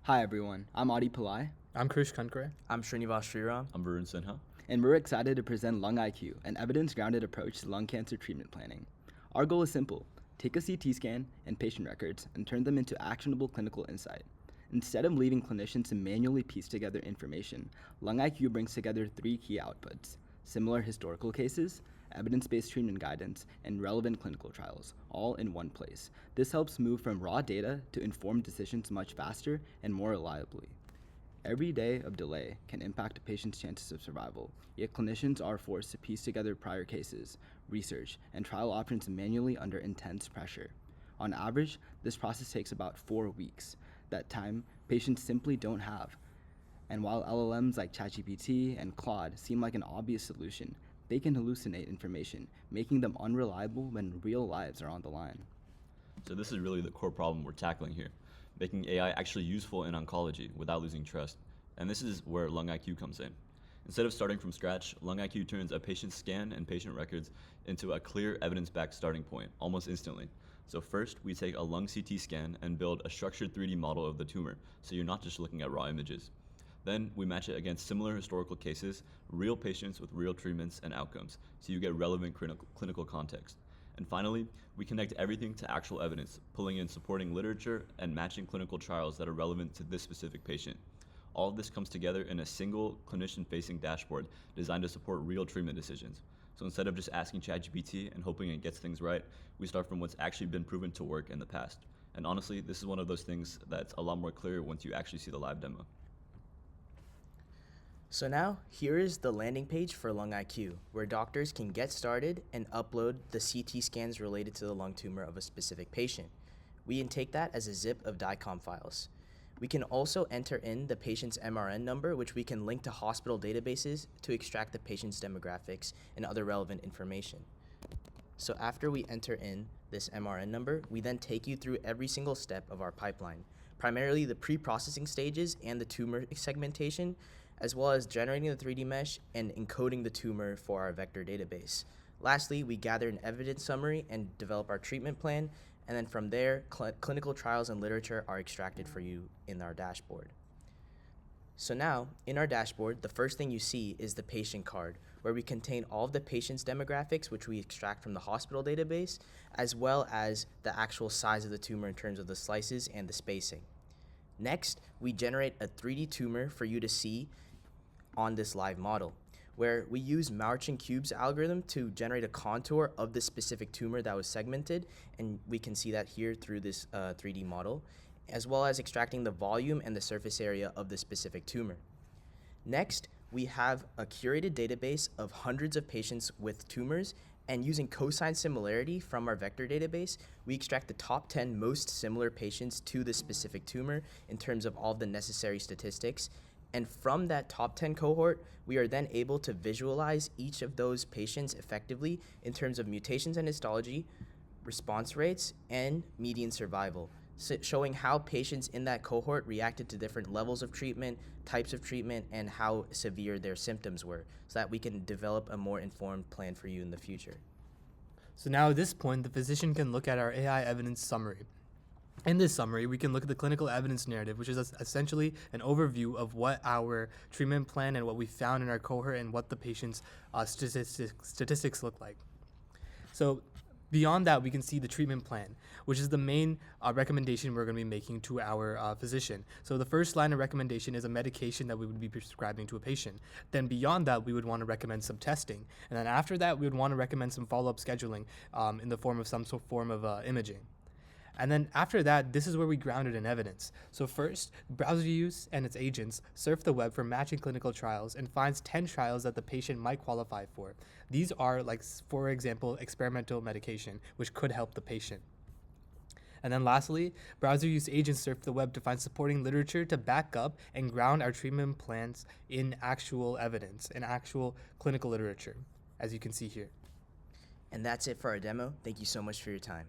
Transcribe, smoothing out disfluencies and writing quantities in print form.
Hi everyone, I'm Adi Pillai, I'm Krish Kankare. I'm Srinivas Sriram. I'm Varun Sinha. and we're excited to present LungIQ, an evidence-grounded approach to lung cancer treatment planning. Our goal is simple: take a CT scan and patient records and turn them into actionable clinical insight. Instead of leaving clinicians to manually piece together information, LungIQ brings together three key outputs: similar historical cases, evidence-based treatment guidance, and relevant clinical trials, all in one place. This helps move from raw data to informed decisions much faster and more reliably. Every day of delay can impact a patient's chances of survival, yet clinicians are forced to piece together prior cases, research, and trial options manually under intense pressure. On average, this process takes about 4 weeks. That time, patients simply don't have. And while LLMs like ChatGPT and Claude seem like an obvious solution, they can hallucinate information, making them unreliable when real lives are on the line. So this is really the core problem we're tackling here, making AI actually useful in oncology without losing trust. And this is where LungIQ comes in. Instead of starting from scratch, LungIQ turns a patient's scan and patient records into a clear evidence-backed starting point almost instantly. So first, we take a lung CT scan and build a structured 3D model of the tumor, so you're not just looking at raw images. Then we match it against similar historical cases, real patients with real treatments and outcomes, so you get relevant clinical context. And finally, we connect everything to actual evidence, pulling in supporting literature and matching clinical trials that are relevant to this specific patient. All of this comes together in a single clinician-facing dashboard designed to support real treatment decisions. So instead of just asking ChatGPT and hoping it gets things right, we start from what's actually been proven to work in the past. And honestly, this is one of those things that's a lot more clear once you actually see the live demo. So now, here is the landing page for LungIQ, where doctors can get started and upload the CT scans related to the lung tumor of a specific patient. We intake that as a zip of DICOM files. We can also enter in the patient's MRN number, which we can link to hospital databases to extract the patient's demographics and other relevant information. So after we enter in this MRN number, we then take you through every single step of our pipeline, primarily the pre-processing stages and the tumor segmentation, as well as generating the 3D mesh and encoding the tumor for our vector database. Lastly, we gather an evidence summary and develop our treatment plan, and then from there, clinical trials and literature are extracted for you in our dashboard. So now, in our dashboard, the first thing you see is the patient card, where we contain all of the patient's demographics, which we extract from the hospital database, as well as the actual size of the tumor in terms of the slices and the spacing. Next, we generate a 3D tumor for you to see on this live model, where we use Marching Cubes algorithm to generate a contour of the specific tumor that was segmented, and we can see that here through this 3D model, as well as extracting the volume and the surface area of the specific tumor. Next, we have a curated database of hundreds of patients with tumors, and using cosine similarity from our vector database, we extract the top 10 most similar patients to the specific tumor in terms of all the necessary statistics. And from that top 10 cohort, we are then able to visualize each of those patients effectively in terms of mutations and histology, response rates, and median survival, showing how patients in that cohort reacted to different levels of treatment, types of treatment, and how severe their symptoms were, so that we can develop a more informed plan for you in the future. So now at this point, the physician can look at our AI evidence summary. In this summary, we can look at the clinical evidence narrative, which is essentially an overview of what our treatment plan and what we found in our cohort and what the patient's statistics look like. So beyond that, we can see the treatment plan, which is the main recommendation we're going to be making to our physician. So the first line of recommendation is a medication that we would be prescribing to a patient. Then beyond that, we would want to recommend some testing. And then after that, we would want to recommend some follow-up scheduling in the form of some form of imaging. And then after that, this is where we ground it in evidence. So first, browser use and its agents surf the web for matching clinical trials and finds 10 trials that the patient might qualify for. These are, like, for example, experimental medication, which could help the patient. And then lastly, browser use agents surf the web to find supporting literature to back up and ground our treatment plans in actual evidence, in actual clinical literature, as you can see here. And that's it for our demo. Thank you so much for your time.